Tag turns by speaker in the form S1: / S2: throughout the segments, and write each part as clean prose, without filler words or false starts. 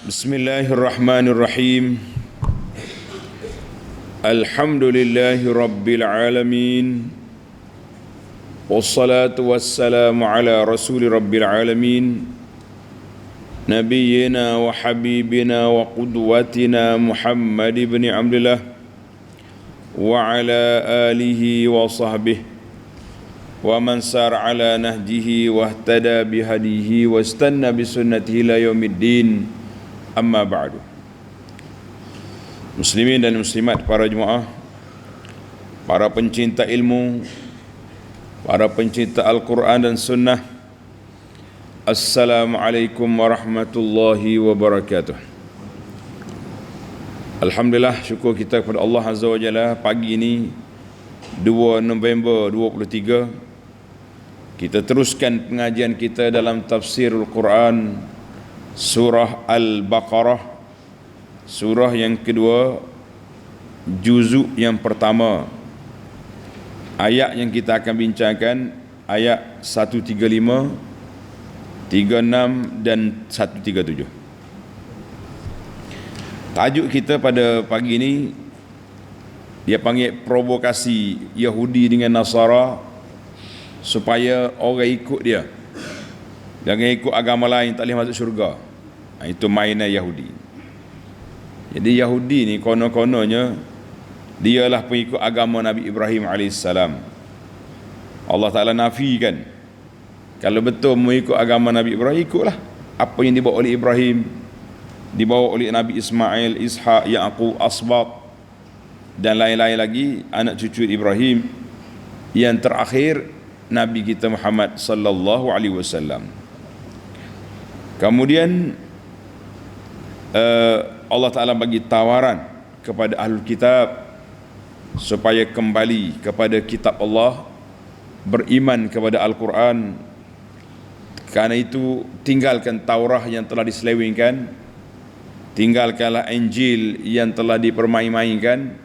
S1: Bismillahirrahmanirrahim. Alhamdulillahi rabbil alamin. Wassalatu wassalamu ala rasuli rabbil alamin. Nabiyyina wa habibina wa qudwatina Muhammad ibn Abdullah wa ala alihi wa sahbihi wa man sar ala nahjihi wa ihtada bihadihi wa istanna bisunnatihi ila yaumiddin. Amma ba'du. Muslimin dan muslimat, para jemaah, para pencinta ilmu, para pencinta Al-Quran dan Sunnah, Assalamualaikum warahmatullahi wabarakatuh. Alhamdulillah, syukur kita kepada Allah Azza wa Jalla. Pagi ini 2 November 2023, kita teruskan pengajian kita dalam tafsirul Quran, surah Al-Baqarah, surah yang kedua, juzuk yang pertama. Ayat yang kita akan bincangkan ayat 135, 36 dan 137. Tajuk kita pada pagi ini dia panggil provokasi Yahudi dengan Nasara supaya orang ikut dia. Jangan ikut agama lain, tak boleh masuk syurga. Itu mainan Yahudi. Jadi Yahudi ni konon-kononnya dialah pengikut agama Nabi Ibrahim AS. Allah Ta'ala nafikan, kalau betul mengikut agama Nabi Ibrahim, ikutlah apa yang dibawa oleh Ibrahim, dibawa oleh Nabi Ismail, Ishaq, Ya'qub, Asbat dan lain-lain lagi anak cucu Ibrahim. Yang terakhir Nabi kita Muhammad sallallahu alaihi wasallam. Kemudian Allah Ta'ala bagi tawaran kepada ahlul kitab supaya kembali kepada kitab Allah, beriman kepada Al-Quran. Karena itu tinggalkan Taurah yang telah diselewengkan, tinggalkanlah Injil yang telah dipermain-mainkan,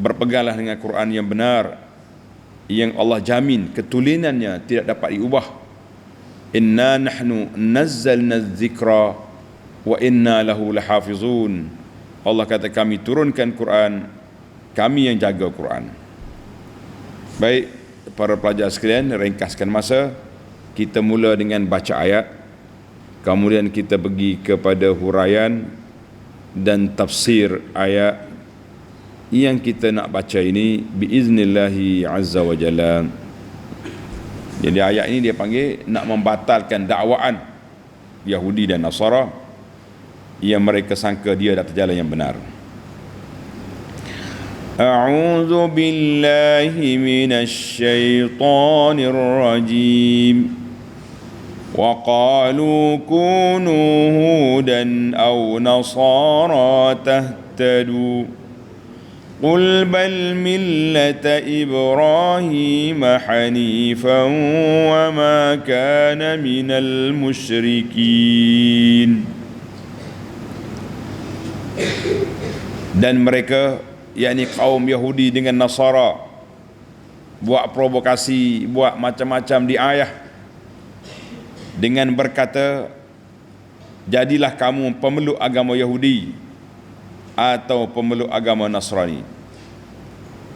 S1: berpeganglah dengan Quran yang benar, yang Allah jamin ketulinannya tidak dapat diubah. Inna nahnu nazzalna dzikra wa inna lahu lahafizun. Allah kata, kami turunkan Quran, kami yang jaga Quran. Baik para pelajar sekalian, ringkaskan masa, kita mula dengan baca ayat, kemudian kita pergi kepada huraian dan tafsir ayat yang kita nak baca ini biiznillahi azza wa jalla. Jadi ayat ini dia panggil nak membatalkan dakwaan Yahudi dan Nasara yang mereka sangka dia dah terjalan yang benar. A'udzu billahi minasy syaithanir rajim. Wa qalu kunu hudan aw nasara tahtadu. قل بل ملة إبراهيم حنيفا وما كان من المشركين. Dan mereka, yakni kaum Yahudi dengan Nasara, buat provokasi, buat macam-macam di ayat dengan berkata, jadilah kamu pemeluk agama Yahudi atau pemeluk agama Nasrani,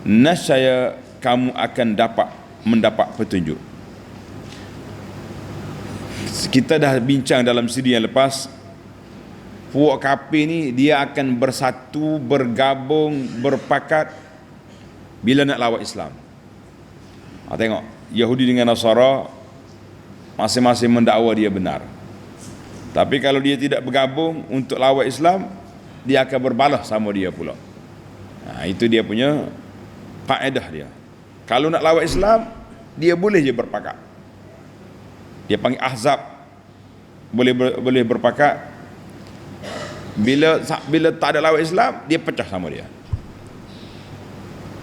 S1: nescaya kamu akan mendapat petunjuk. Kita dah bincang dalam siri yang lepas, puak kafir ni dia akan bersatu, bergabung, berpakat bila nak lawan Islam. Tengok, Yahudi dengan Nasara masing-masing mendakwa dia benar, tapi kalau dia tidak bergabung untuk lawan Islam, dia akan berbalah sama dia pula. Itu dia punya kaedah dia. Kalau nak lawan Islam, dia boleh je berpakat. Dia panggil ahzab, boleh berpakat. Bila tak ada lawan Islam, dia pecah sama dia.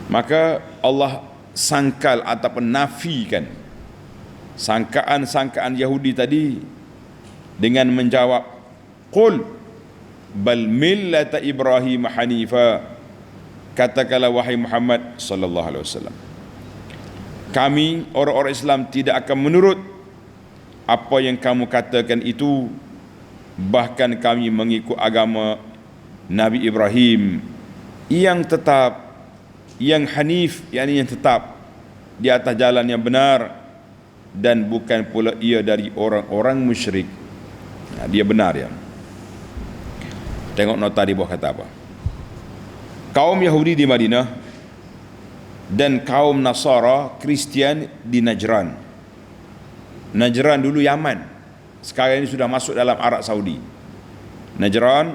S1: Maka Allah sangkal ataupun nafikan sangkaan Yahudi tadi dengan menjawab, qul bal millata Ibrahim hanifa. Katakanlah wahai Muhammad sallallahu alaihi wasallam, kami orang-orang Islam tidak akan menurut apa yang kamu katakan itu, bahkan kami mengikut agama Nabi Ibrahim yang tetap, yang hanif, yakni yang tetap di atas jalan yang benar, dan bukan pula ia dari orang-orang musyrik. Dia benar ya. Tengok nota di bawah kata apa. Kaum Yahudi di Madinah dan kaum Nasara Kristian di Najran. Najran dulu Yaman, sekarang ini sudah masuk dalam Arab Saudi. Najran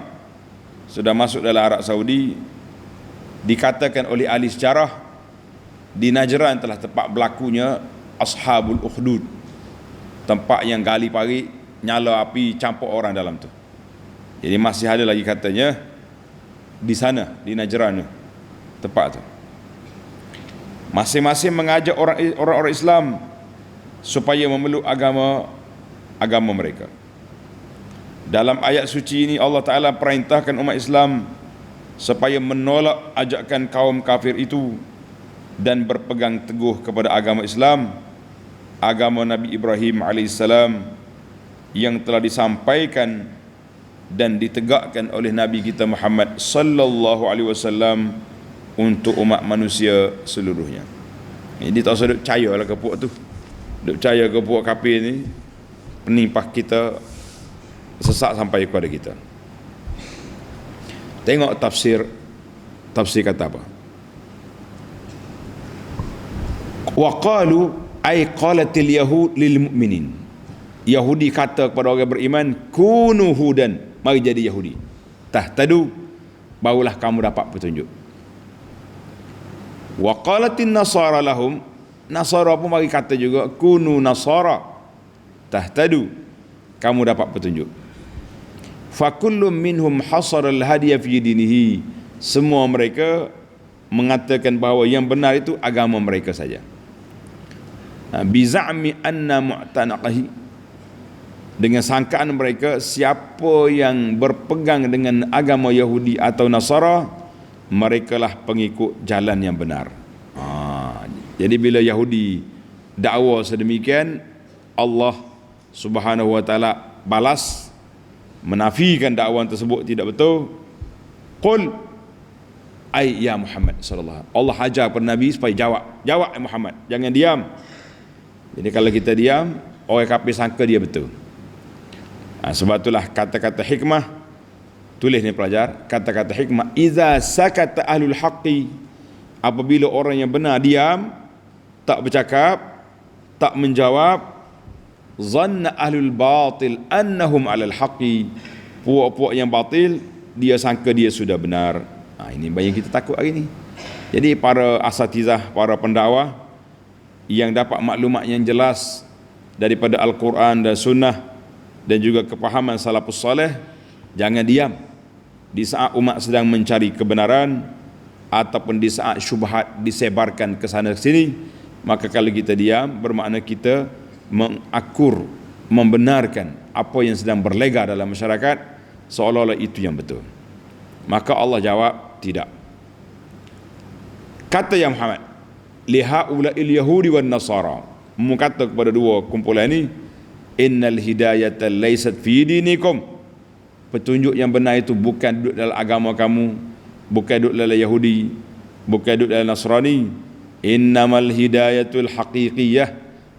S1: sudah masuk dalam Arab Saudi. Dikatakan oleh ahli sejarah, di Najran telah tempat berlakunya Ashabul Ukhdud, tempat yang gali parit, nyala api, campur orang dalam tu. Jadi masih ada lagi katanya di sana, di Najran tu, tempat tu. Masing-masing mengajak orang-orang Islam supaya memeluk agama mereka. Dalam ayat suci ini Allah Ta'ala perintahkan umat Islam supaya menolak ajakan kaum kafir itu dan berpegang teguh kepada agama Islam, agama Nabi Ibrahim AS yang telah disampaikan dan ditegakkan oleh Nabi kita Muhammad sallallahu alaihi wasallam untuk umat manusia seluruhnya. Jadi tak usah duk percayalah ke puak tu. Duk percaya ke puak kafir ni, penimpa kita sesak sampai kepada kita. Tengok tafsir kata apa. Wa qalu ay qalatil yahud lil mu'minin. Yahudi kata kepada orang beriman, kunu hudan, mari jadi Yahudi. Tahtadu, barulah kamu dapat petunjuk. Wa qalatin nasara lahum, Nasara pun mari kata juga, kunu nasara tahtadu, kamu dapat petunjuk. Fakullum minhum hasara al-hadiya fi dinihi, semua mereka mengatakan bahawa yang benar itu agama mereka saja. Biza'mi anna mu'tanaqahi, dengan sangkaan mereka siapa yang berpegang dengan agama Yahudi atau Nasara, merekalah pengikut jalan yang benar. Jadi bila Yahudi dakwa sedemikian, Allah Subhanahu wa taala balas, menafikan dakwaan tersebut tidak betul. Qul ay ya Muhammad sallallahu alaihi wasallam, Allah ajar kepada Nabi supaya jawab Muhammad, jangan diam. Jadi kalau kita diam, orang kafir sangka dia betul. Sebab itulah kata-kata hikmah, tulis ni pelajar, kata-kata hikmah, iza sakata ahlul haqqi, apabila orang yang benar diam, tak bercakap, tak menjawab, zanna ahlul batil annahum alal haqqi, puak-puak yang batil dia sangka dia sudah benar. Ini yang kita takut hari ni. Jadi para asatizah, para pendakwah yang dapat maklumat yang jelas daripada Al-Quran dan Sunnah dan juga kepahaman salafus salih, jangan diam di saat umat sedang mencari kebenaran ataupun di saat syubhat disebarkan ke sana ke sini. Maka kalau kita diam, bermakna kita mengakur, membenarkan apa yang sedang berlega dalam masyarakat seolah-olah itu yang betul. Maka Allah jawab, tidak. Kata ya Muhammad, lihaula'il yahudi wan nasara, kata kepada dua kumpulan ini, innal hidayata laysat fi dinikum, petunjuk yang benar itu bukan duduk dalam agama kamu, bukan duduk dalam Yahudi, bukan duduk dalam Nasrani. Innamal hidayatul haqiqiyah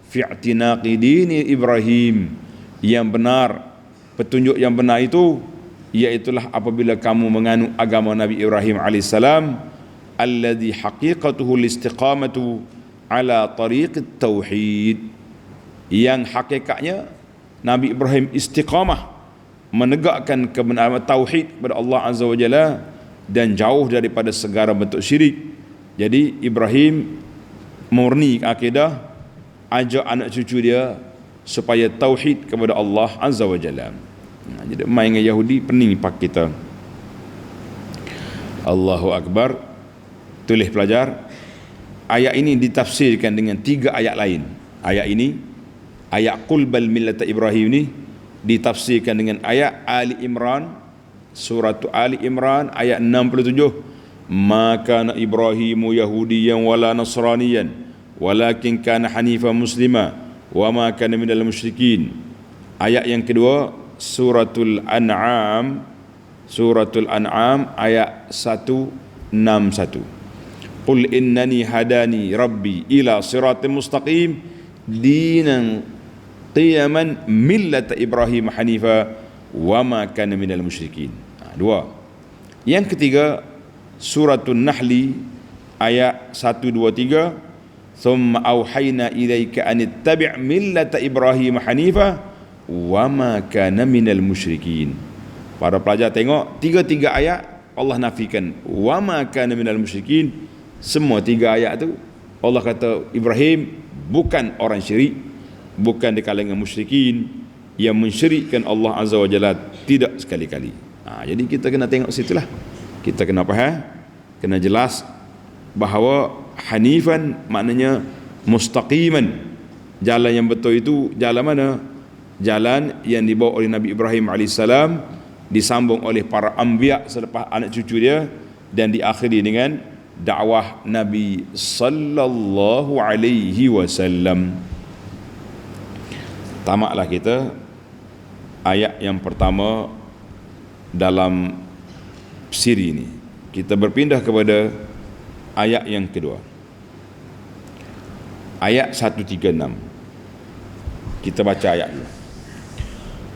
S1: fi i'tinaqi dini Ibrahim, yang benar, petunjuk yang benar itu iaitulah apabila kamu menganut agama Nabi Ibrahim alaihissalam, alladhi haqiqatuhu listiqamatu ala tariqit tauhid, yang hakikatnya Nabi Ibrahim istiqamah menegakkan kebenaran tauhid kepada Allah Azza wa Jalla dan jauh daripada segala bentuk syirik. Jadi Ibrahim murni akidah, ajak anak cucu dia supaya tauhid kepada Allah Azza wa Jalla. Jadi main dengan Yahudi pening pak kita. Allahu Akbar. Tulis pelajar, ayat ini ditafsirkan dengan 3 ayat lain. Ayat ini, ayat qul bal millata Ibrahim ini ditafsirkan dengan ayat Ali Imran, surah Ali Imran ayat 67. Maka Ibrahimu Yahudiyan wala Nasraniyan walakin kana hanifan muslima wa ma kana minal musyrikin. Ayat yang kedua, suratul An'am ayat 161. Qul innani hadani rabbi ila siratim mustaqim dinan qiyaman millata Ibrahim hanifa wa ma kana minal musyrikin. Dua. Yang ketiga, suratul Nahli ayat 123, thumma auhayna ilaika an ittabi' millata Ibrahim hanifa wa ma kana minal musyrikin. Para pelajar tengok, tiga-tiga ayat Allah nafikan wa ma kana minal musyrikin. Semua tiga ayat tu Allah kata Ibrahim bukan orang syirik, bukan di kalangan musyrikin yang mensyirikkan Allah Azza wa Jalla, tidak sekali-kali. Jadi kita kena tengok situlah. Kita kena faham, kena jelas bahawa hanifan maknanya mustaqiman. Jalan yang betul itu jalan mana? Jalan yang dibawa oleh Nabi Ibrahim AS, disambung oleh para anbiya selepas anak cucu dia, dan diakhiri dengan dakwah Nabi sallallahu alaihi wasallam. Tamaklah kita ayat yang pertama dalam siri ini. Kita berpindah kepada ayat yang kedua, ayat 136. Kita baca ayat dulu.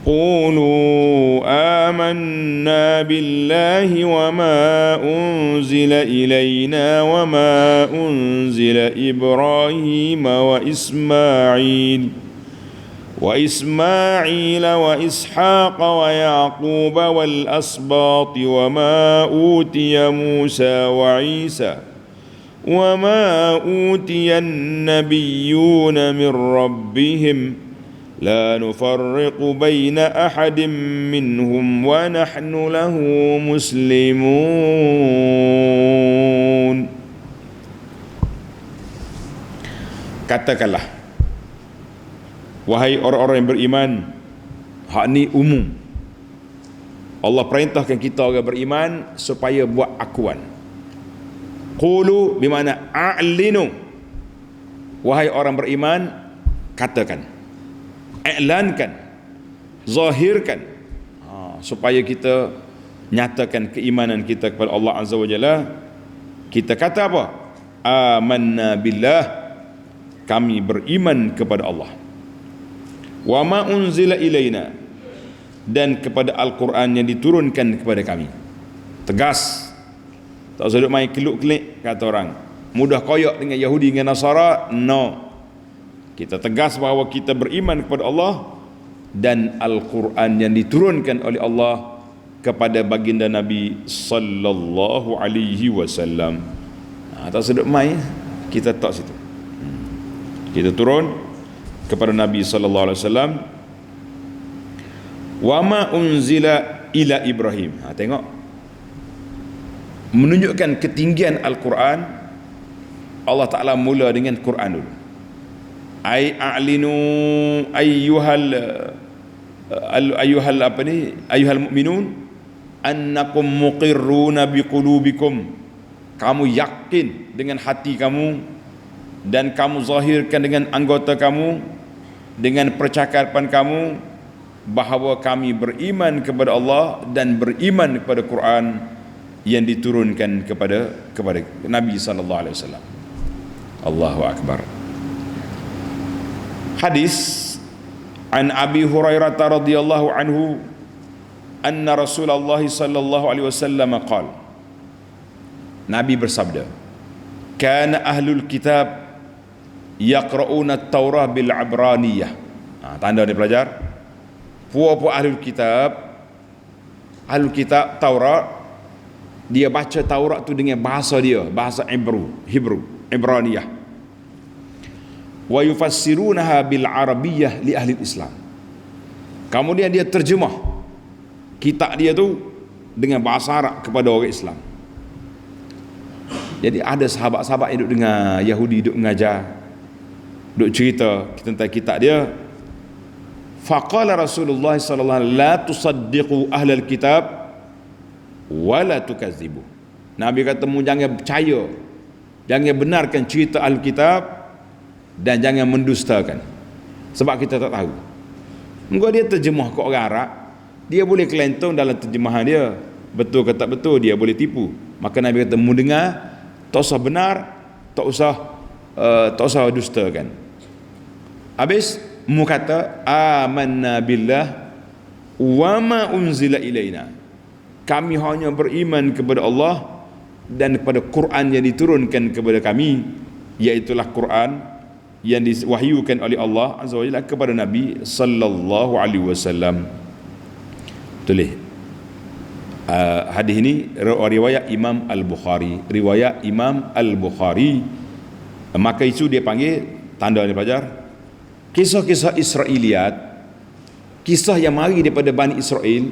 S1: Qulu amanna billahi wa ma unzila ilayna wa ma unzila Ibrahim wa Ismail wa Ishaq wa Yaqub wal asbat wa ma utiya Musa wa Isa wa ma utiya an-nabiyyuna min rabbihim la nufarriqu baina ahadin minhum wa nahnu lahu muslimun. Katakanlah, wahai orang-orang yang beriman, hak ni umum. Allah perintahkan kita orang beriman supaya buat akuan. Qulu bermakna a'linu. Wahai orang beriman, katakan, i'lankan, zahirkan, supaya kita nyatakan keimanan kita kepada Allah Azza wa Jalla. Kita kata apa? Amanna billah, kami beriman kepada Allah. Wa ma unzila ilaina, dan kepada Al-Quran yang diturunkan kepada kami. Tegas, tak usah duk main keluk-kelik kata orang, mudah koyak dengan Yahudi dengan Nasara. No, kita tegas bahawa kita beriman kepada Allah dan Al-Quran yang diturunkan oleh Allah kepada baginda Nabi sallallahu alaihi wasallam. Tak usah duk main, kita tak situ. Kita turun kepada Nabi sallallahu alaihi wasallam. Wa ma unzila ila Ibrahim. Tengok, menunjukkan ketinggian Al-Quran. Allah Ta'ala mula dengan Quran dulu. A'linu ayyuhal mu'minun annakum muqirruna biqulubikum. Kamu yakin dengan hati kamu dan kamu zahirkan dengan anggota kamu, dengan percakapan kamu, bahawa kami beriman kepada Allah dan beriman kepada Quran yang diturunkan kepada Nabi sallallahu alaihi wasallam. Allahu akbar. Hadis an Abi Hurairah radhiyallahu anhu anna Rasulullah sallallahu alaihi wasallam qala, Nabi bersabda, kana ahlul kitab yaqra'una at-Taurah bil Abraniyah. Tanda ni pelajar, puak-puak ahlul kitab Taurat, dia baca Taurat tu dengan bahasa dia, bahasa Hebrew, Ibraniyah. Wa yufassirunaha bil Arabiyyah li ahli Islam. Kemudian dia terjemah kitab dia tu dengan bahasa Arab kepada orang Islam. Jadi ada sahabat-sahabat yang duduk dengar Yahudi duduk mengajar, duk cerita tentang kitab dia. Faqala Rasulullah sallallahu alaihi wasallam, la tusaddiqu ahlal kitab wa la tukazzibu. Nabi kata, mu jangan percaya, jangan benarkan cerita ahli kitab dan jangan mendustakan, sebab kita tak tahu. Engkau dia terjemah ke orang Arab, dia boleh kelentong dalam terjemahan dia, betul ke tak betul dia boleh tipu. Maka Nabi kata mu dengar, tak usah benar, tak usah dustakan. Habis mu kata amanna billah wa ma unzila ilaina, kami hanya beriman kepada Allah dan kepada Quran yang diturunkan kepada kami, iaitulah Quran yang diwahyukan oleh Allah Azza wa Jalla kepada Nabi sallallahu alaihi wasallam. Tulis hadis ini riwayat Imam Al-Bukhari, riwayat Imam Al-Bukhari. Maka itu dia panggil tanda ni pelajar, kisah-kisah Israiliyat, kisah yang mari daripada Bani Israel,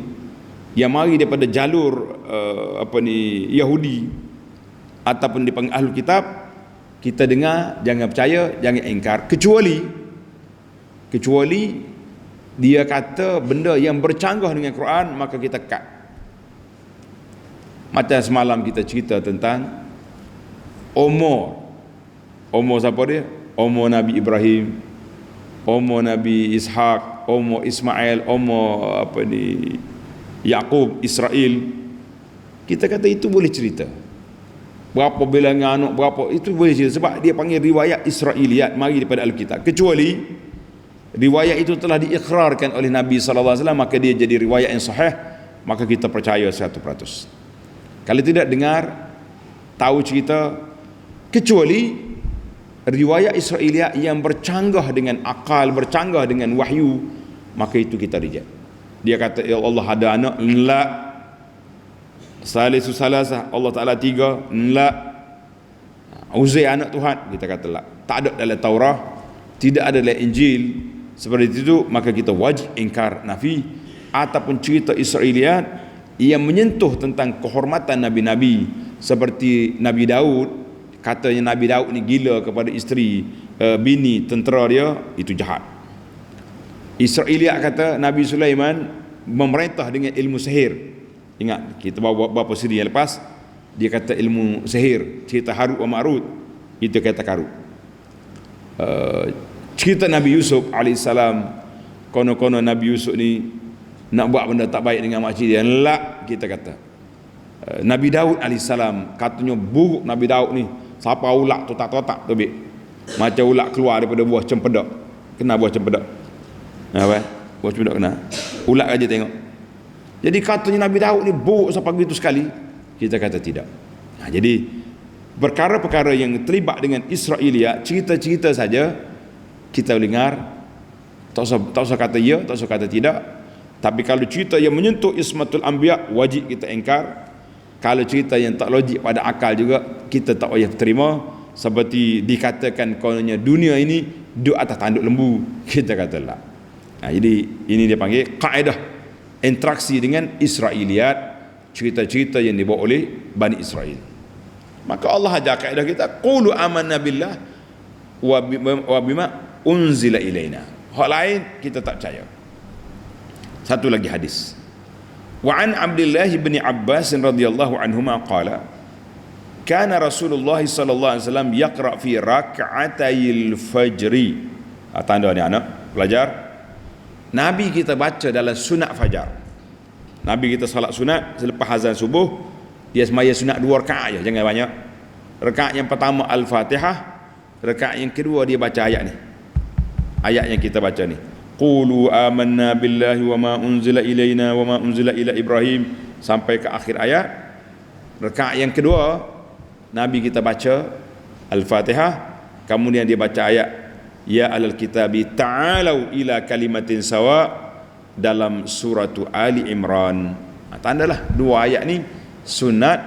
S1: yang mari daripada jalur Yahudi ataupun dipanggil Ahlul Kitab, kita dengar, jangan percaya, jangan ingkar, kecuali dia kata benda yang bercanggah dengan Quran, maka kita cut. Macam semalam kita cerita tentang umur siapa dia? Umur Nabi Ibrahim, umur Nabi Ishak, umur Ismail, umur Yaqub, Israel. Kita kata itu boleh cerita, berapa bilangan anak, berapa, itu boleh cerita, sebab dia panggil riwayat Israiliyat, mari daripada Alkitab. Kecuali riwayat itu telah diikrarkan oleh Nabi SAW, maka dia jadi riwayat yang sahih, maka kita percaya 100%. Kalau tidak dengar, tahu cerita, kecuali riwayat Israiliyat yang bercanggah dengan akal, bercanggah dengan wahyu, maka itu kita reject. Dia kata ya Allah ada anak, la. Salisu salasah, Allah Ta'ala 3, la. Uzair anak Tuhan, kita kata la. Tak ada dalam Taurah, tidak ada dalam Injil. Seperti itu, maka kita wajib ingkar, nafi. Ataupun cerita Israiliyat yang menyentuh tentang kehormatan Nabi-Nabi, seperti Nabi Daud, katanya Nabi Daud ni gila kepada isteri bini tentera dia, itu jahat. Israiliyat kata Nabi Sulaiman memerintah dengan ilmu sihir. Ingat kita beberapa siri yang lepas, dia kata ilmu sihir, cerita Harut wa Marut, itu kata karut. Cerita Nabi Yusuf alaihissalam, kono-kono Nabi Yusuf ni nak buat benda tak baik dengan makcik dia, la, kita kata. Nabi Daud alaihissalam, katanya buruk Nabi Daud ni, siapa ulak totak-totak tu bik, macam ulak keluar daripada buah cempedak. Kena buah cempedak, apa? Buah cempedak kena, ulak aja tengok. Jadi katanya Nabi Daud ni buruk sampai begitu sekali, kita kata tidak. Jadi perkara-perkara yang terlibat dengan Israiliyat, cerita-cerita saja kita dengar, tak usah kata ya, tak usah kata tidak. Tapi kalau cerita yang menyentuh ismatul anbiya, wajib kita ingkar. Kalau cerita yang tak logik pada akal juga, kita tak payah terima. Seperti dikatakan kononnya dunia ini duduk atas tanduk lembu, kita kata lah. Jadi ini dia panggil kaedah interaksi dengan Israiliyat, cerita-cerita yang dibawa oleh Bani Israel. Maka Allah ajar kaedah kita, qulu amanna billah wa bima unzila ilaina. Hak lain kita tak percaya. Satu lagi hadis. Wa an Abdullah bin Abbas radhiyallahu anhuma qala kana Rasulullah sallallahu alaihi wasallam yaqra fi rak'atayil fajri. Tanda ni anak pelajar, Nabi kita baca dalam sunat fajar. Nabi kita salat sunat selepas azan subuh, dia semaya sunat 2 rakaat aja, jangan banyak. Rakaat yang pertama Al-Fatihah, rakaat yang kedua dia baca ayat ni. Ayat yang kita baca ni, qulu amanna billahi wa ma unzila ilaina wa ma unzila ila Ibrahim, sampai ke akhir ayat. Rakaat yang kedua Nabi kita baca Al-Fatihah, kemudian dia baca ayat ya alal kitabi ta'alau ila kalimatin sawa dalam surah Ali Imran. Tandalah 2 ayat ni sunat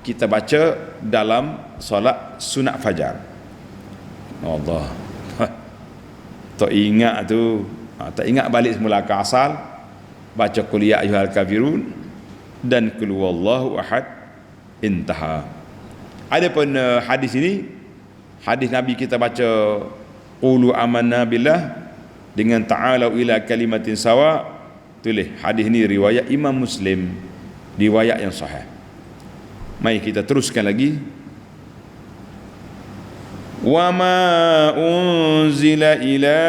S1: kita baca dalam solat sunat fajar. Allah, tak ingat tu, tak ingat balik semula ke asal, baca qul ya ayyuhal kafirun dan qul huwallahu ahad, intaha. Adapun hadis ini, hadis Nabi kita baca qulu amanna billah dengan ta'alau ila kalimatin sawa, tulis hadis ini riwayat Imam Muslim, riwayat yang sahih. Mari kita teruskan lagi. Wa ma unzila ila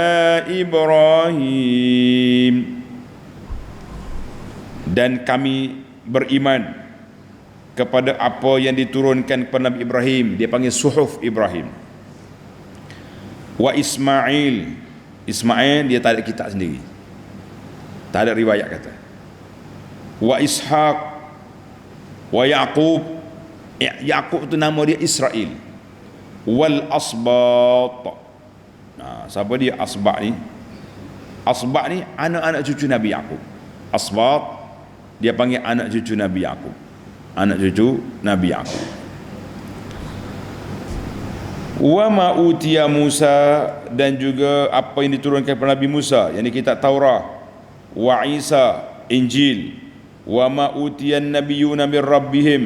S1: Ibrahim Dan kami beriman kepada apa yang diturunkan kepada Nabi Ibrahim, dia panggil suhuf Ibrahim. Wa Ismail, Ismail dia tak ada kitab sendiri, tak ada riwayat kata. Wa Ishaq, wa Yaqub, Yaqub tu nama dia Israel. Wal asbat. Nah, siapa dia asbat ni? Asbat ni anak-anak cucu Nabi Yaqub. Asbat dia panggil anak cucu Nabi Yaqub, anak cucu Nabi Yaqub. Wa ma utiya Musa, dan juga apa yang diturunkan kepada Nabi Musa, yakni kitab Taurat. Wa Isa, Injil. Wa ma utiyan nabiyyuna min rabbihim,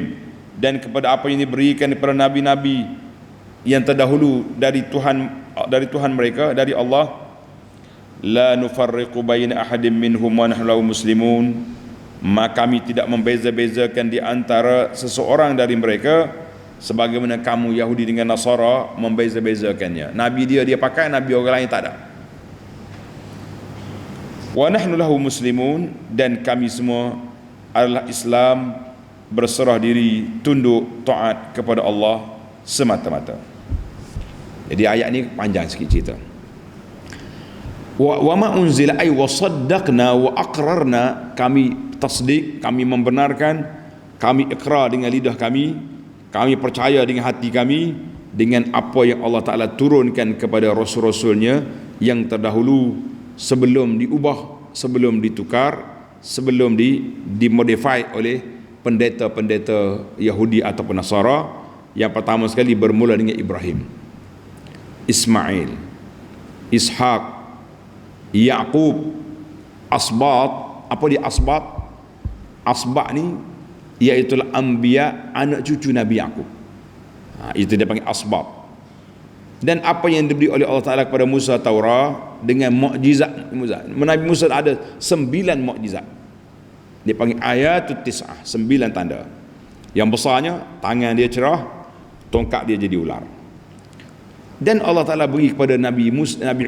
S1: dan kepada apa yang diberikan kepada nabi-nabi yang terdahulu dari Tuhan mereka, dari Allah. La nufarriqu baina ahadin minhum wa nahnu lahu muslimun, maka kami tidak membeza-bezakan di antara seseorang dari mereka sebagaimana kamu Yahudi dengan Nasara membeza-bezakannya. Nabi dia pakai, nabi orang lain tak ada. Wa nahnu lahu muslimun, dan kami semua adalah Islam, berserah diri, tunduk, taat kepada Allah semata-mata. Jadi ayat ni panjang sikit cerita. Wa ma unzila ay wa saddaqna wa aqrarna, kami tasdik, kami membenarkan, kami ikrar dengan lidah kami percaya dengan hati kami dengan apa yang Allah Ta'ala turunkan kepada rasul-rasulnya yang terdahulu, sebelum diubah, sebelum ditukar, sebelum dimodify oleh pendeta-pendeta Yahudi ataupun Nasara. Yang pertama sekali bermula dengan Ibrahim, Ismail, Ishaq, Yaqub, Asbat. Apa dia Asbat? Asbat ni iaitu anbiya, anak cucu Nabi Yaqub. Itu dia panggil Asbat. Dan apa yang diberi oleh Allah Ta'ala kepada Musa Taurat dengan mukjizat. Nabi Musa ada 9 mukjizat, dia panggil ayatut tis'ah, 9 tanda. Yang besarnya tangan dia cerah, tongkat dia jadi ular. Dan Allah Ta'ala beri kepada Nabi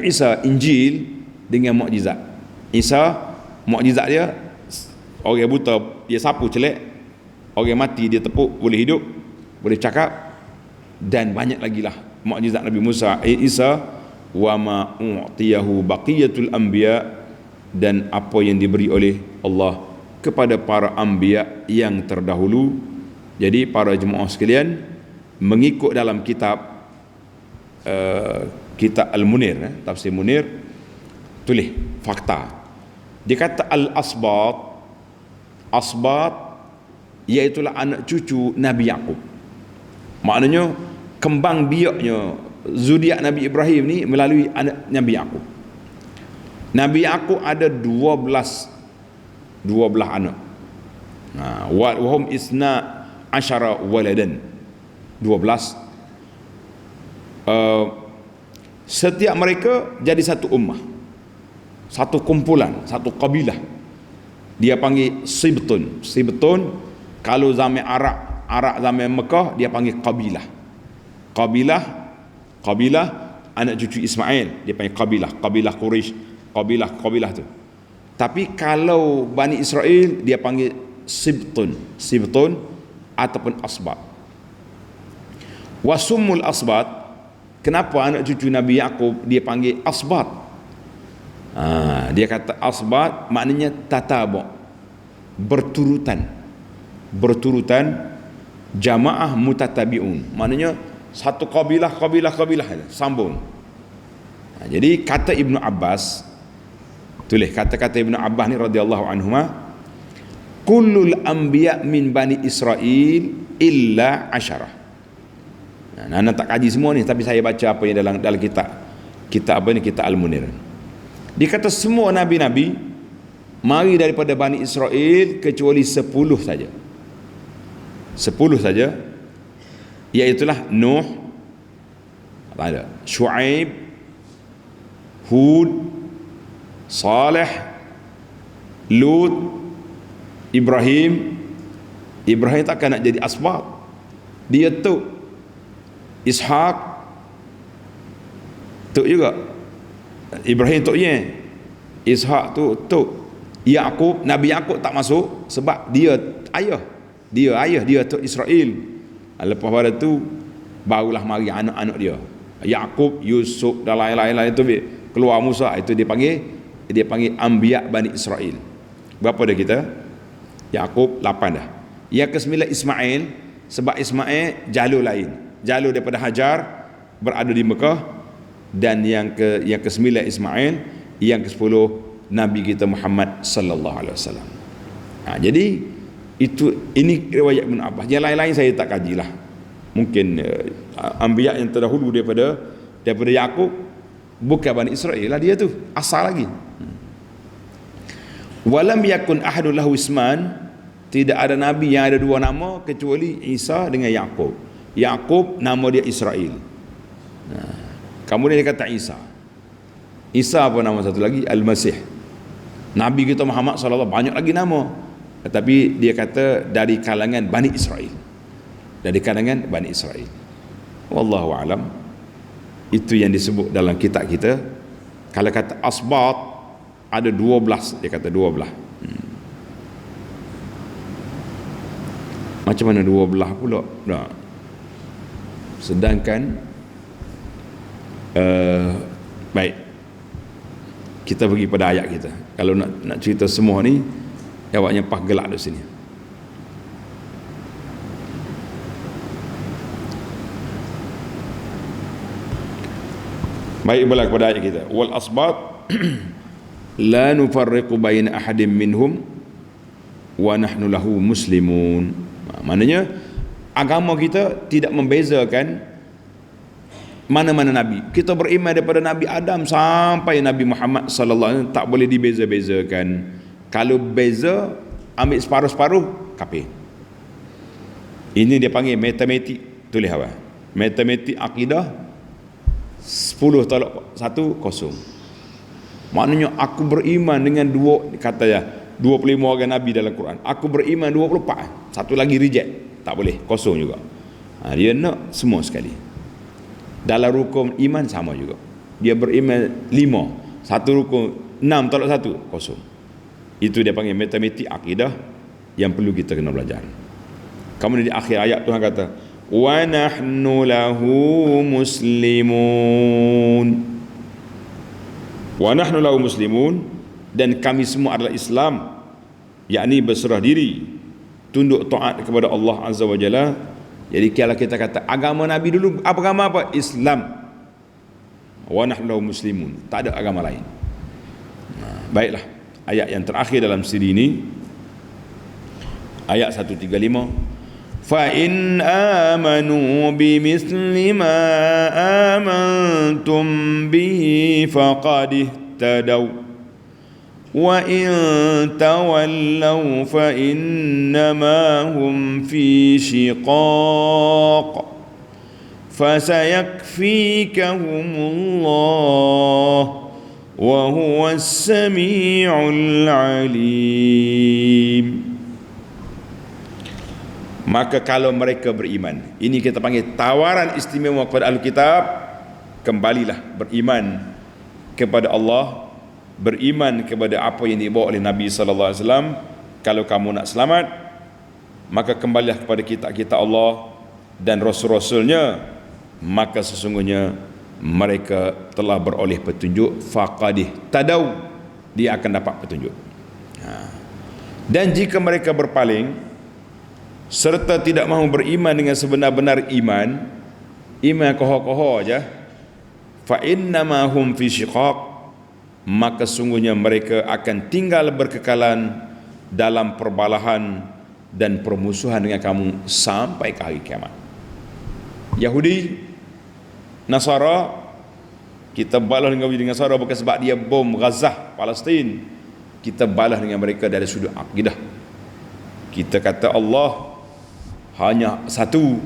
S1: Isa Injil dengan mukjizat. Isa, mukjizat dia, orang buta dia sapu celek, orang mati dia tepuk boleh hidup, boleh cakap. Dan banyak lagi lah mukjizat Nabi Isa. Wa ma u'tiyahu baqiyatul anbiya, dan apa yang diberi oleh Allah kepada para anbiya yang terdahulu. Jadi para jemaah sekalian, mengikut dalam kitab kitab Al-Munir, tafsir Munir, tulis fakta. Dia kata Asbat iaitulah anak cucu Nabi Yaqub. Maknanya kembang biaknya zuriat Nabi Ibrahim ni melalui anak Nabi Yaqub. Nabi Yaqub ada 12 anak. Wa hum isna asyara waladan, 12. Setiap mereka jadi satu ummah, satu kumpulan, satu kabilah. Dia panggil Sibtun. Kalau zaman Arab zaman Mekah dia panggil kabilah. Kabilah anak cucu Ismail dia panggil kabilah Quraisy, kabilah tu. Tapi kalau Bani Israel dia panggil Sibtun ataupun Asbat. Wasumul Asbat, kenapa anak cucu Nabi Yaqub dia panggil Asbat? Dia kata Asbat maknanya tatabu', berturutan, jamaah mutatabi'un, maknanya satu kabilah sambung. Jadi kata Ibnu Abbas, tulis kata-kata Ibnu Abbas ni radhiyallahu anhuma, kullul anbiya min bani Israel illa asyarah. Nana tak kaji semua ni, tapi saya baca apa yang dalam kitab apa ni, kitab Al-Munir. Dia kata semua nabi-nabi mari daripada Bani Israel kecuali 10 saja. 10 saja, iaitulah Nuh, Shu'aib, Hud, Saleh, Lut, Ibrahim takkan nak jadi asbab. Dia tu Ishaq tu juga, Ibrahim tu Ishaq tu Yaqub, Nabi Yaqub tak masuk sebab dia ayah dia tu Israel. Lepas pada tu barulah mari anak-anak dia, Yaqub, Yusuf dan lain-lain itu keluar Musa, itu dia panggil Anbiya Bani Israel. Berapa dah kita? Yaqub 8 dah. Yang ke-9 Ismail, sebab Ismail jalur lain, jalur daripada Hajar berada di Mekah. Dan yang ke-9 Ismail, yang ke-10 Nabi kita Muhammad sallallahu alaihi wasallam. Jadi ini riwayat Ibn Abbas. Yang lain-lain saya tak kajilah. Mungkin anbiya yang terdahulu daripada Yaqub bukan Bani Israel lah, dia tu asal lagi. Walam yakun ahadun lahu isman, tidak ada nabi yang ada dua nama kecuali Isa dengan Yaqub. Yaqub nama dia Israel. Kemudian dia kata Isa apa nama satu lagi? Al-Masih. Nabi kita Muhammad SAW banyak lagi nama, tetapi dia kata dari kalangan Bani Israel, dari kalangan Bani Israel. Wallahu alam. Itu yang disebut dalam kitab kita. Kalau kata asbat ada 12, dia kata 12. Macam mana 12 pula? Nah. Sedangkan baik, kita pergi pada ayat kita. Kalau nak cerita semua ni, awaknya pas gelak di sini. Baik, balik kepada ayat kita. Wal asbat la nufarriqu baina ahadin minhum wa nahnu lahu muslimun. Maknanya agama kita tidak membezakan mana-mana nabi. Kita beriman daripada Nabi Adam sampai Nabi Muhammad sallallahu alaihi wasallam, tak boleh dibeza-bezakan. Kalau beza, ambil separuh-separuh, kafir. Ini dia panggil matematik. Tulis apa? Matematik akidah 10 tolak 1 kosong. Maknanya aku beriman dengan kata 25 orang nabi dalam Quran. Aku beriman 24. Satu lagi reject. Tak boleh, kosong juga. Dia nak semua sekali. Dalam rukun iman sama juga. Dia beriman 5, satu rukun 6 tolak 1 kosong. Itu dia panggil matematik akidah yang perlu kita kena belajar. Kemudian di akhir ayat Tuhan kata, wa nahnu lahu muslimun. Wa nahnu lahu muslimun, dan kami semua adalah Islam, yakni berserah diri, tunduk taat kepada Allah Azza wa Jalla. Jadi kalau kita kata agama Nabi dulu agama apa? Islam. Wa nahnu lahu muslimun, tak ada agama lain. Baiklah, ayat yang terakhir dalam siri ini, ayat 135. Fa in amanu bimithli ma amantum bihi faqad ihtadaw wa in tawallaw fa innama hum fi shiqaq fasayakfikahumullah wa huwas sami'ul alim. Maka kalau mereka beriman, ini kita panggil tawaran istimewa kepada ahli kitab, kembalilah beriman kepada Allah, beriman kepada apa yang dibawa oleh Nabi sallallahu alaihi wasallam. Kalau kamu nak selamat, maka kembalilah kepada kitab-kitab Allah dan rasul-rasulnya, maka sesungguhnya mereka telah beroleh petunjuk. Faqadih tadau, dia akan dapat petunjuk. Dan jika mereka berpaling serta tidak mahu beriman dengan sebenar-benar iman koho-koho aja, fa innama hum fi shiqaq, maka sungguhnya mereka akan tinggal berkekalan dalam perbalahan dan permusuhan dengan kamu sampai ke hari kiamat. Yahudi, Nasara, kita balas dengan Nasara bukan sebab dia bom Gaza, Palestin. Kita balas dengan mereka dari sudut akidah. Kita kata Allah hanya satu.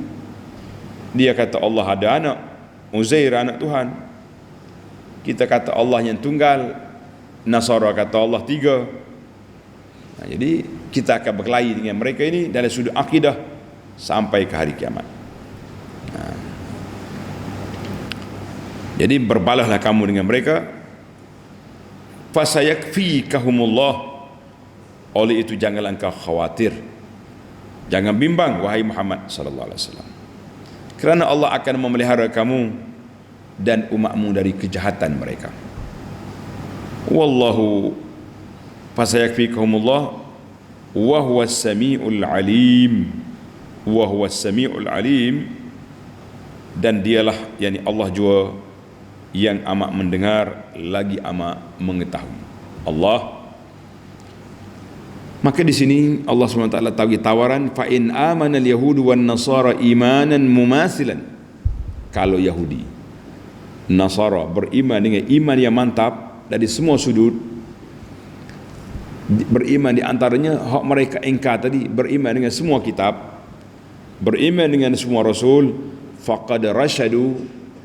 S1: Dia kata Allah ada anak, Uzair anak Tuhan. Kita kata Allah yang tunggal, Nasara kata Allah 3. Jadi kita akan berkelahi dengan mereka ini dari sudut akidah sampai ke hari kiamat. Jadi berbalahlah kamu dengan mereka. Fasayakfikahumullah, Oleh itu janganlah engkau khawatir, jangan bimbang wahai Muhammad sallallahu alaihi wasallam, kerana Allah akan memelihara kamu dan umatmu dari kejahatan mereka. Wallahu fasayakfikumullah wa huwas samiul alim, wa huwas samiul alim, dan dialah yakni Allah jua yang amat mendengar lagi amat mengetahui. Allah. Maka di sini Allah SWT bagi tawaran, fa in amana al-yahudu wan nasara imanan mumathilan. Kalau Yahudi, Nasara beriman dengan iman yang mantap dari semua sudut, beriman di antaranya hak mereka ingkar tadi, beriman dengan semua kitab, beriman dengan semua rasul, faqad rasyadu,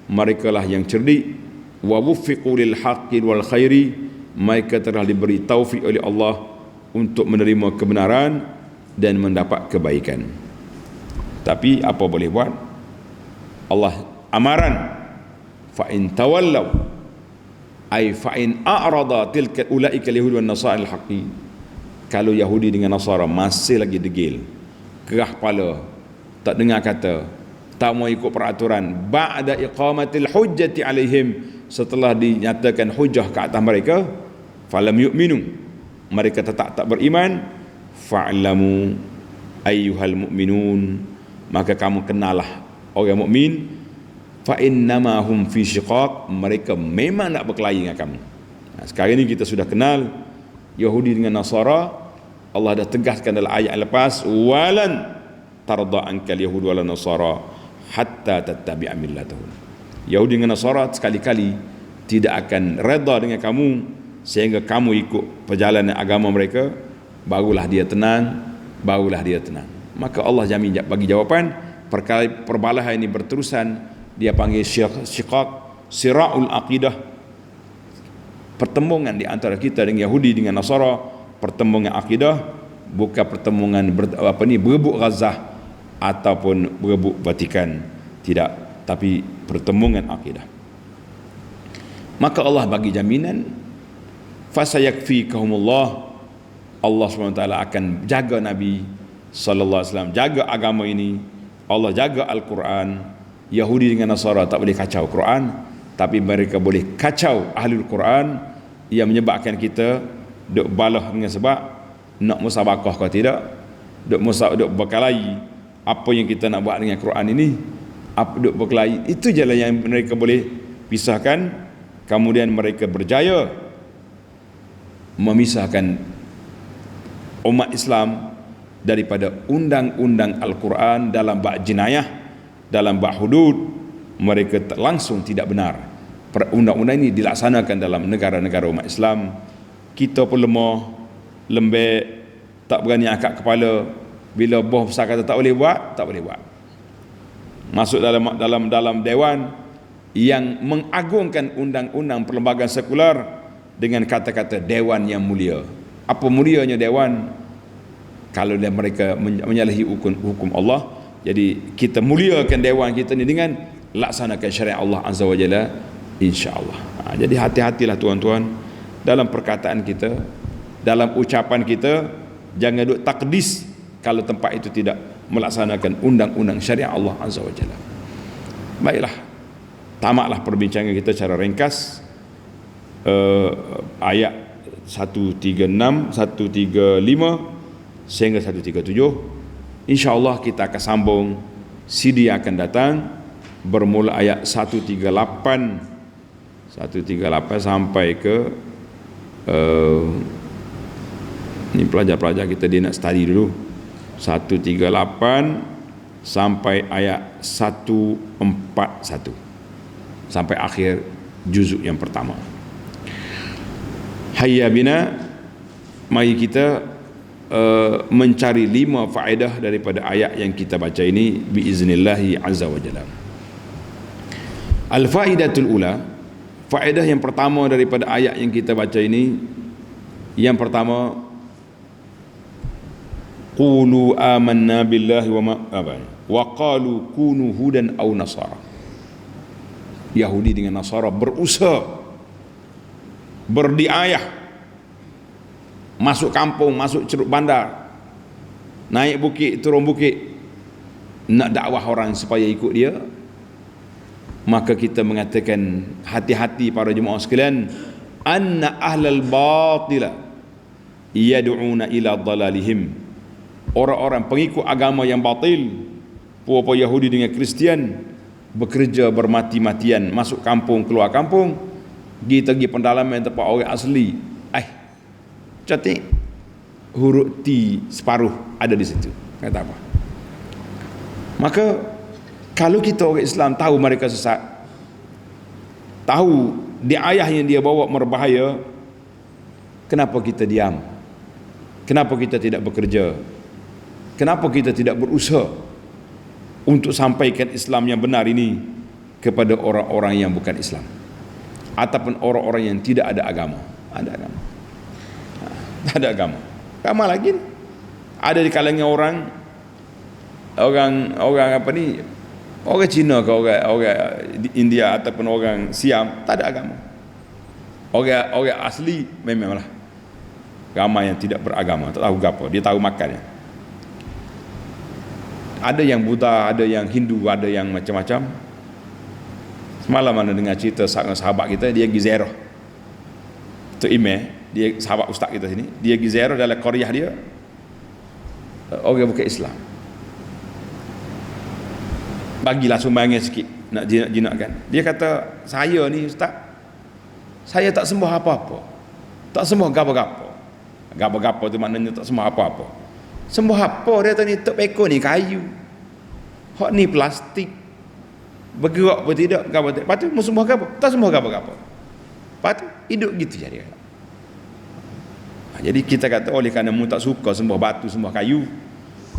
S1: mereka lah yang cerdik, wa wuffiqu lil haqqi wal khairi, mereka telah diberi taufik oleh Allah untuk menerima kebenaran dan mendapat kebaikan. Tapi apa boleh buat? Allah amaran, fa in tawallaw ay fa in a'rada tilka ulaika al-yahud wan nasara al-haqqi. Kalau Yahudi dengan Nasara masih lagi degil, kerah kepala, tak dengar kata, tak mau ikut peraturan, ba'da iqamatil hujjati alaihim, setelah dinyatakan hujah ke atas mereka, falam yu'minu, mereka tetap tak beriman, fa'lamu ayyuhal mu'minun, maka kamu kenalah orang mukmin, fa innama hum fi syiqaq, mereka memang nak berkelahi dengan kamu. Sekarang ini kita sudah kenal Yahudi dengan Nasara. Allah dah tegaskan dalam ayat lepas, walan tarda ankal yahud wala nasara hatta tattabi'a millatahum. Yahudi dengan Nasara sekali-kali tidak akan redha dengan kamu sehingga kamu ikut perjalanan agama mereka, barulah dia tenang, barulah dia tenang. Maka Allah jamin bagi jawapan. Perkara perbalahan ini berterusan, dia panggil syiqaq, sira'ul aqidah, pertembungan di antara kita dengan Yahudi dengan Nasara, pertembungan akidah, bukan pertembungan berebut Gaza ataupun berebut Vatikan, tidak, tapi pertembungan akidah. Maka Allah bagi jaminan, fasayakfikahumullah, Allah SWT akan jaga Nabi sallallahu alaihi wasallam, jaga agama ini, Allah jaga Al-Quran. Yahudi dengan Nasara tak boleh kacau Quran, tapi mereka boleh kacau Ahlul Quran, yang menyebabkan kita duk balah dengan sebab nak musabakah kau tidak, duk berkelahi apa yang kita nak buat dengan Quran ini, apa duk berkelahi, itu je lah yang mereka boleh pisahkan. Kemudian mereka berjaya memisahkan umat Islam daripada undang-undang Al-Quran dalam bab jenayah, dalam bab hudud. Mereka langsung tidak benar. Undang-undang ini dilaksanakan dalam negara-negara umat Islam. Kita pun lemah, lembek, tak berani angkat kepala. Bila bos besar kata tak boleh buat, tak boleh buat. Masuk dalam dewan yang mengagungkan undang-undang perlembagaan sekular dengan kata-kata dewan yang mulia. Apa mulianya dewan kalau mereka menyalahi hukum Allah? Jadi kita muliakan dewan kita ni dengan laksanakan syariat Allah Azza wa Jalla, insya-Allah. Jadi hati-hatilah tuan-tuan dalam perkataan kita, dalam ucapan kita, jangan duk takdis kalau tempat itu tidak melaksanakan undang-undang syariat Allah Azza wa Jalla. Baiklah, tamatlah perbincangan kita secara ringkas. Ayat 136, 135 sehingga 137. InsyaAllah kita akan sambung CD yang akan datang, bermula ayat 138 sampai ke ni pelajar-pelajar kita dia nak study dulu, 138 sampai ayat 141 sampai akhir juzuk yang pertama. Hayya bina, mari kita mencari 5 faedah daripada ayat yang kita baca ini biiznillahi azza wa jalla. Al-faidatul ula, faedah yang pertama daripada ayat yang kita baca ini, yang pertama, qulu amanna billahi wa qalu kunu hudan aw nasara. Yahudi dengan Nasara berusaha, berdiayah masuk kampung, masuk ceruk bandar, naik bukit, turun bukit, nak dakwah orang supaya ikut dia, maka kita mengatakan hati-hati para jemaah sekalian, anna ahlal batila yad'una ila dhalalihim. Orang-orang pengikut agama yang batil, puapa Yahudi dengan Kristian, bekerja bermati-matian, masuk kampung, keluar kampung, pergi pendalaman tempat orang asli. Cantik huruf T separuh ada di situ, kata apa. Maka kalau kita orang Islam tahu mereka sesat, tahu di ayah yang dia bawa berbahaya, kenapa kita diam? Kenapa kita tidak bekerja? Kenapa kita tidak berusaha untuk sampaikan Islam yang benar ini kepada orang-orang yang bukan Islam, ataupun orang-orang yang tidak ada agama? Ada agama, ada agama. Agama lagi ada di kalangan orang apa ni, orang Cina ke orang India ataupun orang Siam, tak ada agama. Orang asli memanglah ramai yang tidak beragama, tak tahu apa, dia tahu makannya. Ada yang Buddha, ada yang Hindu, ada yang macam-macam. Semalam mana dengar cerita sahabat kita, dia pergi ziarah tu dia sahabat ustaz kita sini, dia pergi ziarah dalam qaryah dia, orang bukan Islam, bagilah sumbangan sikit nak jinakkan. Dia kata, saya ni ustaz, saya tak sembah apa-apa, tak sembah gapo-gapo. Gapo-gapo tu maknanya tak sembah apa-apa. Sembah apa? Dia kata ni tok peko ni kayu, hak ni plastik, bergerak pun tidak, gapo tak. Lepas tu mau sembah gapo? Tak sembah gapo-gapo. Lepas tu hidup gitu je dia. Jadi kita kata, oleh kerana mu tak suka sembah batu, sembah kayu,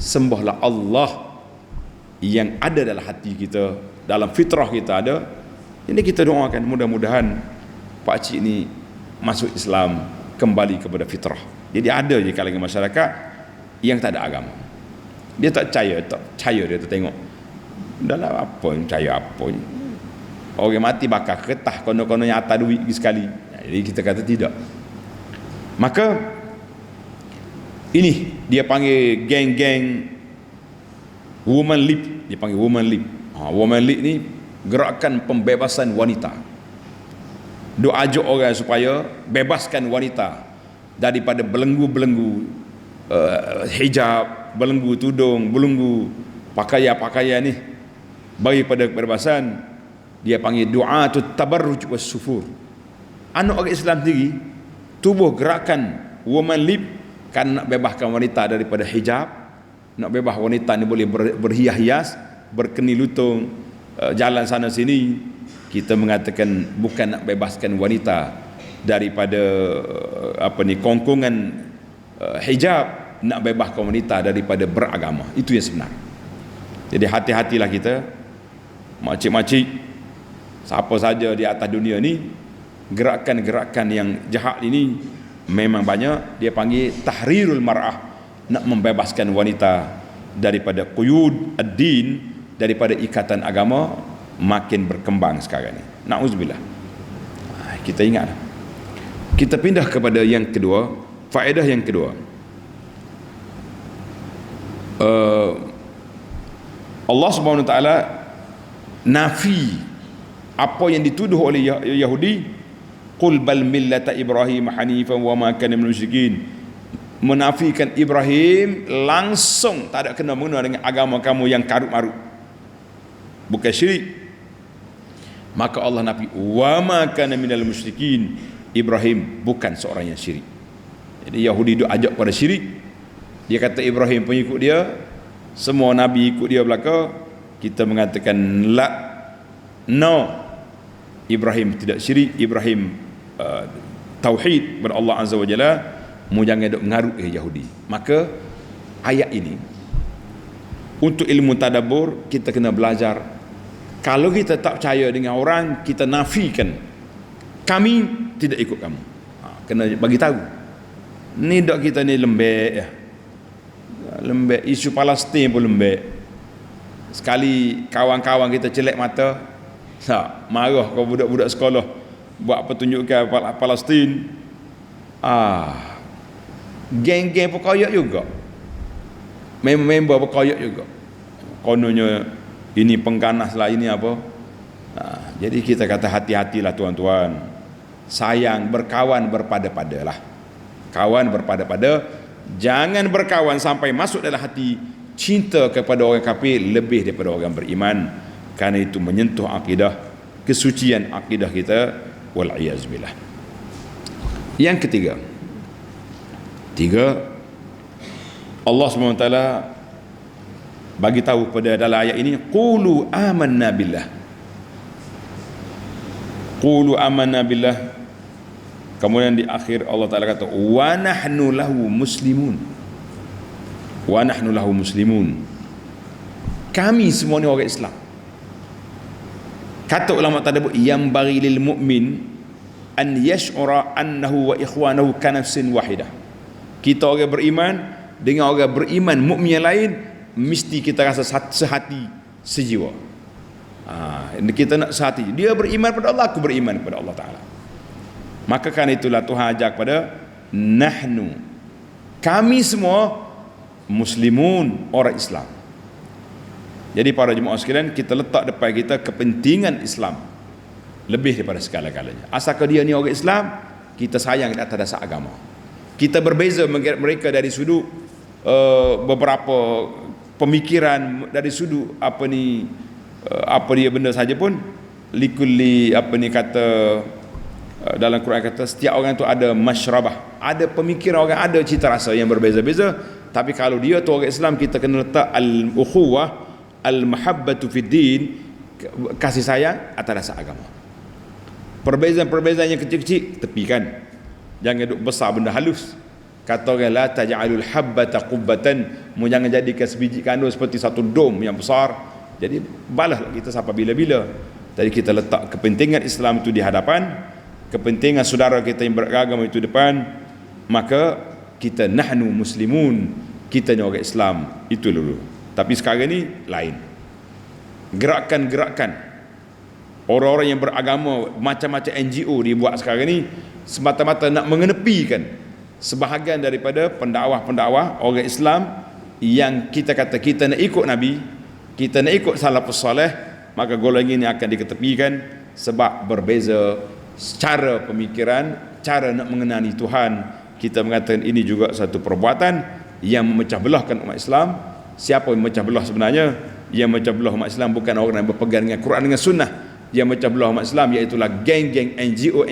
S1: sembahlah Allah yang ada dalam hati kita, dalam fitrah kita ada. Ini kita doakan mudah-mudahan pak cik ni masuk Islam, kembali kepada fitrah. Jadi ada je kalangan masyarakat yang tak ada agama, dia tak percaya, dia tak tengok dalam apa ni, percaya apa ni, orang mati bakar ketah, kono-kono nyata duit sekali. Jadi kita kata tidak. Maka ini dia panggil geng-geng Woman Leap, dia panggil Woman Leap. Woman Leap ni gerakan pembebasan wanita. Dia ajak orang supaya bebaskan wanita daripada belenggu-belenggu hijab, belenggu tudung, belenggu pakaian-pakaian ni, bagi pada kebebasan. Dia panggil du'atut tabarruj was sufur. Anak orang Islam sendiri tubuh gerakan Woman Leap kan nak bebaskan wanita daripada hijab, nak bebas wanita ni boleh berhias-hias, berkeni lutung, jalan sana sini. Kita mengatakan bukan nak bebaskan wanita daripada kongkongan hijab, nak bebaskan wanita daripada beragama. Itu yang sebenar. Jadi hati-hatilah kita, makcik-makcik, siapa saja di atas dunia ni, gerakan-gerakan yang jahat ini memang banyak. Dia panggil tahrirul mar'ah, nak membebaskan wanita daripada quyud ad-din, daripada ikatan agama, makin berkembang sekarang ni. Na'udzubillah. Kita ingat. Kita pindah kepada yang kedua, faedah yang kedua. Allah Subhanahu wa taala nafi apa yang dituduh oleh Yahudi, qul bal millata Ibrahim hanifan wa ma kana minal musyrikin. Menafikan Ibrahim langsung, tak ada kena mengena dengan agama kamu yang karut-marut, bukan syirik. Maka Allah nafi wa ma kana minal musyrikin, Ibrahim bukan seorang yang syirik. Jadi Yahudi duk ajak pada syirik. Dia kata Ibrahim pengikut dia, semua nabi ikut dia belaka. Kita mengatakan la, no, Ibrahim tidak syirik. Ibrahim tauhid kepada Allah Azza wa Jalla. Mu jangan duk mengarut Yahudi. Maka ayat ini untuk ilmu tadabbur kita kena belajar. Kalau kita tak percaya dengan orang, kita nafikan, kami tidak ikut kamu. Kena bagi tahu. Ni dak kita ni lembek ya. Lembek, isu Palestin pun lembek. Sekali kawan-kawan kita celek mata, marah kau budak-budak sekolah buat pertunjukan Palestin. Geng-geng berkoyak juga, member berkoyak juga. Kononnya ini pengganas lah, ini apa. Jadi kita kata hati-hatilah tuan-tuan. Sayang, berkawan berpada-padalah. Kawan berpada-pada. Jangan berkawan sampai masuk dalam hati cinta kepada orang kafir lebih daripada orang beriman, kerana itu menyentuh akidah, kesucian akidah kita, wal'iyazbillah. Yang ketiga, Allah SWT bagi tahu pada dalam ayat ini, qulu amanna billah. Qulu amanna billah. Kemudian di akhir Allah Ta'ala kata, wa nahnu lahu muslimun. Wa nahnu lahu muslimun. Kami semua ni orang Islam. Kata ulama tadabbur, yang bagi lil mu'min an yash'ura annahu wa ikhwanahu kanafsin wahidah. Kita orang beriman dengan orang beriman mukmin yang lain, mesti kita rasa sehati, sejiwa. Kita nak sehati. Dia beriman pada Allah, aku beriman pada Allah Ta'ala. Maka kan itulah Tuhan ajak pada nahnu, kami semua muslimun, orang Islam. Jadi para jemaah sekalian, kita letak depan kita kepentingan Islam lebih daripada segala-galanya. Asalkan dia ni orang Islam, kita sayang atas dasar agama. Kita berbeza mereka dari sudut beberapa pemikiran, dari sudut apa dia benda saja pun. Likulli kata dalam Quran kata, setiap orang tu ada masyrabah, ada pemikiran orang, ada cita rasa yang berbeza-beza. Tapi kalau dia tu orang Islam, kita kena letak al-ukhuwah, al-mahabbatu fid din, kasih sayang atas dasar agama. Perbezaan-perbezaan yang kecil-kecil tepikan, jangan duk besar benda halus. Kata orang, la taj'alul habbata qubbatan, jangan jadikan sebiji kandung seperti satu dom yang besar. Jadi balaslah kita sampai bila-bila. Jadi kita letak kepentingan Islam itu di hadapan, kepentingan saudara kita yang beragama itu depan. Maka kita nahnu muslimun, kita ni orang Islam, itu dulu. Tapi sekarang ni lain. Gerakan-gerakan orang-orang yang beragama, macam-macam NGO dibuat sekarang ni semata-mata nak mengenepikan sebahagian daripada pendakwah-pendakwah orang Islam yang kita kata kita nak ikut Nabi, kita nak ikut salafus salih. Maka golongan ini akan diketepikan sebab berbeza cara pemikiran, cara nak mengenali Tuhan. Kita mengatakan ini juga satu perbuatan yang memecah belahkan umat Islam. Siapa yang memecah belah sebenarnya? Yang memecah belah umat Islam bukan orang yang berpegang dengan Quran dengan Sunnah. Yang memecah belah umat Islam iaitulah geng-geng NGO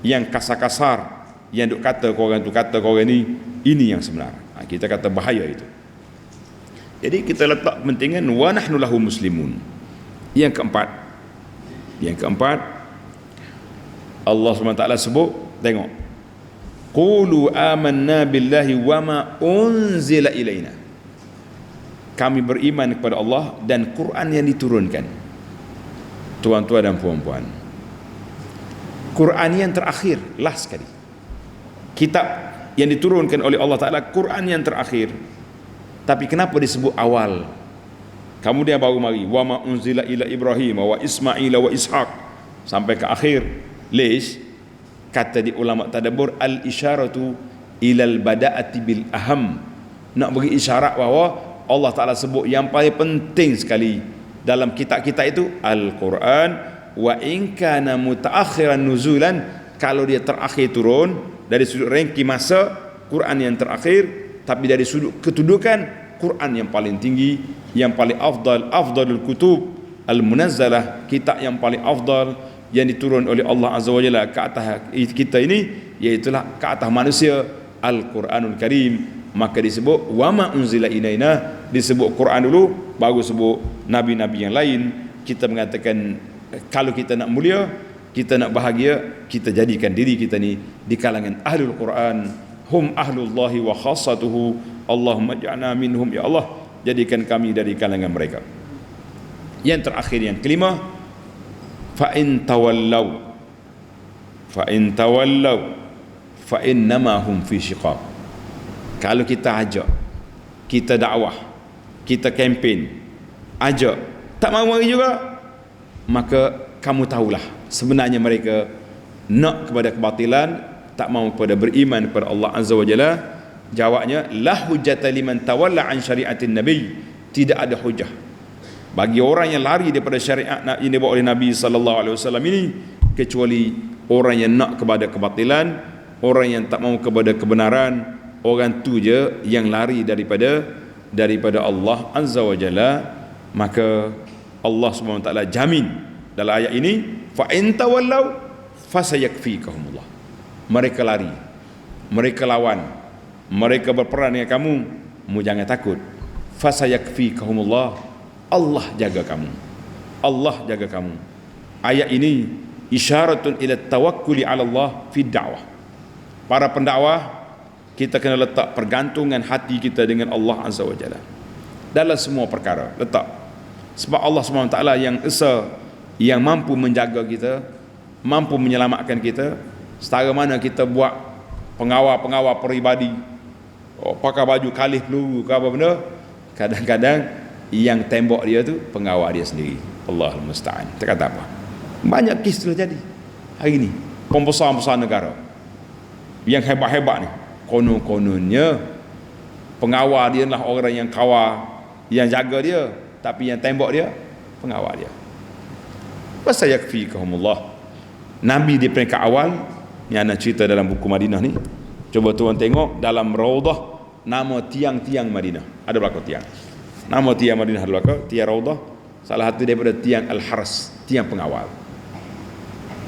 S1: yang kasar-kasar, yang duk kata korang tu, kata korang ni, ini yang sebenar. Kita kata bahaya itu. Jadi kita letak kepentingan wa nahnu lahu muslimun. Yang keempat, Allah SWT sebut, tengok, qulu amanna billahi wa ma unzila ilaina. Kami beriman kepada Allah dan Quran yang diturunkan. Tuan-tuan dan puan-puan, Quran yang terakhir, last sekali, kitab yang diturunkan oleh Allah Ta'ala, Quran yang terakhir. Tapi kenapa disebut awal? Kemudian baru mari wa ma unzila ila Ibrahim wa Ismail wa Ishaq sampai ke akhir. Lish, kata di ulama tadabbur, al-isyaratu ilal bada'ati bil aham. Nak beri isyarat bahawa Allah Ta'ala sebut yang paling penting sekali dalam kitab-kitab itu Al-Quran. Wa in kana mutaakhiran nuzulan, kalau dia terakhir turun dari sudut rangki masa, Quran yang terakhir. Tapi dari sudut kedudukan, Quran yang paling tinggi, yang paling afdalul kutub al-munazzalah, kitab yang paling afdal yang diturun oleh Allah Azza wa Jalla ke atas kita ini, iaitulah ke atas manusia, Al-Quranul Karim. Maka disebut wa ma unzila ilaina, disebut Quran dulu, baru sebut nabi-nabi yang lain. Kita mengatakan kalau kita nak mulia, kita nak bahagia, kita jadikan diri kita ni di kalangan ahlul Quran. Hum ahlullahi wa khassatuhu. Allahumma ja'alna minhum, ya Allah, jadikan kami dari kalangan mereka. Yang terakhir, yang kelima, fa in tawallaw fa innama hum fi shiqaq. Kalau kita ajak, kita dakwah, kita kempen, ajak, tak mahu mari juga, maka kamu tahulah sebenarnya mereka nak kepada kebatilan, tak mahu kepada beriman kepada Allah Azza wa Jalla. Jawabnya, la hujjata liman tawalla an syariatin nabi. Tidak ada hujah bagi orang yang lari daripada syariat yang dibawa oleh Nabi sallallahu alaihi wasallam ini, kecuali orang yang nak kepada kebatilan, orang yang tak mau kepada kebenaran. Orang tu je yang lari daripada Allah azza wa jalla. Maka Allah Subhanahu wa taala jamin dalam ayat ini, fa in tawallau fasayakfikahumullah. Mereka lari, mereka lawan, mereka berperang dengan kamu, mu jangan takut. Fasayakfikahumullah, Allah jaga kamu, Allah jaga kamu. Ayat ini isyaratun ila tawakkuli ala Allah fi da'wah. Para pendakwah, kita kena letak pergantungan hati kita dengan Allah azza wa jalla dalam semua perkara. Letak, sebab Allah SWT yang esa, yang mampu menjaga kita, mampu menyelamatkan kita. Setara mana kita buat pengawal peribadi, pakai baju kalih peluru ke apa benda, kadang-kadang yang tembok dia tu pengawal dia sendiri. Allahul musta'an. Tak kata apa, banyak kes terjadi hari ni. Pembesar-besar negara yang hebat-hebat ni, konon-kononnya pengawal dia lah orang yang kawal, yang jaga dia, tapi yang tembok dia pengawal dia. Fasayakfikahumullah. Nabi di peringkat awal ni, ana cerita dalam buku Madinah ni. Cuba tuan tengok dalam Raudah, nama tiang-tiang Madinah ada belakang tiang. Nama tiang Madinah ada belakang tiang Raudah. Salah satu daripada tiang Al-Haras, tiang pengawal.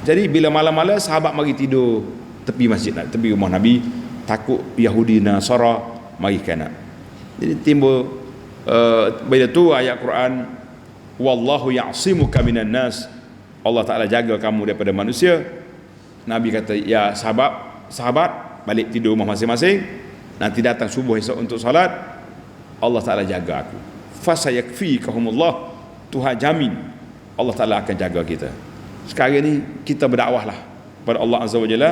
S1: Jadi bila malam-malam sahabat mari tidur tepi masjid, tepi rumah Nabi, takut Yahudi Nasara mari kena. Jadi timbul bila tu ayat Quran, wallahu ya'simuka minan nas. Allah Taala jaga kamu daripada manusia. Nabi kata, ya sahabat balik tidur rumah masing-masing, nanti datang subuh esok untuk salat, Allah Taala jaga aku. Fasayakfikahumullah, Tuhan jamin Allah Taala akan jaga kita. Sekarang ni kita berdakwahlah kepada Allah Azza wa Jalla.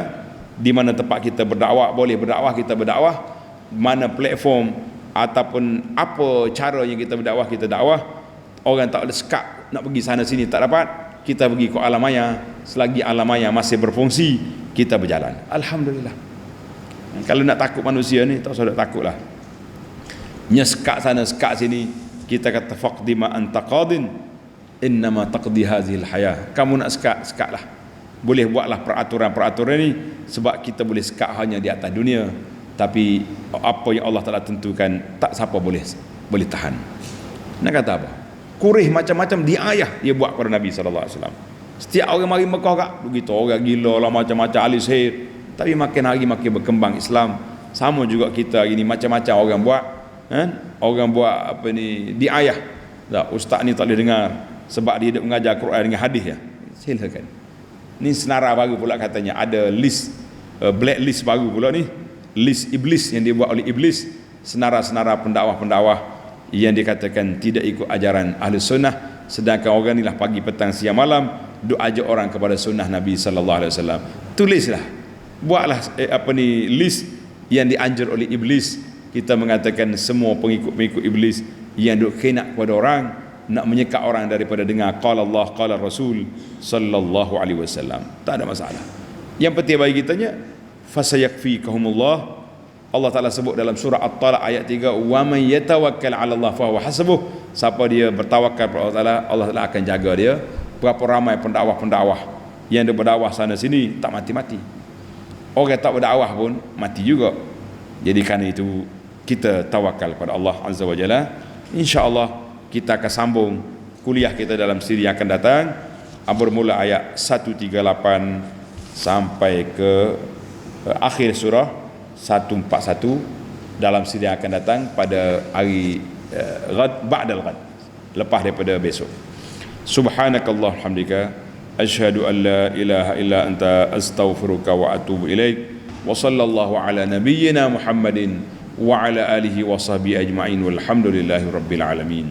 S1: Di mana tempat kita berdakwah, boleh berdakwah, kita berdakwah. Mana platform ataupun apa cara yang kita berdakwah, kita dakwah. Orang tak ada sekat nak pergi sana sini tak dapat, kita pergi ke alam maya. Selagi alam maya masih berfungsi, kita berjalan. Alhamdulillah. Kalau nak takut manusia ni, tak usah takutlah. Sekat sana sekat sini, kita kata faqdi ma anta qadin innama taqdi hadhil hayah. Kamu nak sekat, sekatlah. Boleh buatlah peraturan-peraturan ni, sebab kita boleh sekat hanya di atas dunia, tapi apa yang Allah Taala tentukan tak siapa boleh tahan. Nak kata apa? Quraisy macam-macam diayah dia buat kepada Nabi sallallahu alaihi wasallam. Setiap orang mari Mekah kak begitu, orang gila lah, macam-macam ahli sihir. Tapi makin hari makin berkembang Islam. Sama juga kita hari ni, macam-macam orang buat, orang buat apa ni, diayah. Tak, ustaz ni tak boleh dengar sebab dia mengajar Quran dengan hadis ya. Silakan. Ni senara baru pula katanya, ada list blacklist baru pula ni, list iblis yang dibuat oleh iblis, senara-senara pendakwah-pendakwah yang dikatakan tidak ikut ajaran ahli sunnah, sedangkan orang ni lah pagi petang siang malam duk ajak orang kepada sunnah Nabi sallallahu alaihi wasallam. Tulislah, buatlah list yang dianjur oleh iblis. Kita mengatakan semua pengikut-pengikut iblis yang duk khianat kepada orang, nak menyekat orang daripada dengar qala Allah qala Rasul sallallahu alaihi wasallam. Tak ada masalah. Yang penting bagi kitanya, fasayakfikahumullah. Allah Taala sebut dalam surah At-Talaq ayat 3, wa man yatawakkal 'ala Allah fa huwa hasbuh. Siapa dia bertawakal kepada Allah Taala, Allah Taala akan jaga dia. Berapa ramai pendakwah-pendakwah yang dia berdakwah sana sini tak mati-mati. Orang tak berdakwah pun mati juga. Jadi kerana itu kita tawakal kepada Allah Azza wa Jalla. Insya-Allah kita akan sambung kuliah kita dalam siri yang akan datang, bermula ayat 138 sampai ke akhir surah 141 dalam siri yang akan datang pada hari ba'dal ghad, lepas daripada besok. Subhanakallah hamdika asyhadu an la ilaha illa anta astaghfiruka wa atubu ilaik. Wa sallallahu ala nabiyyina Muhammadin wa ala alihi wa sahbihi ajma'in walhamdulillahi rabbil alamin.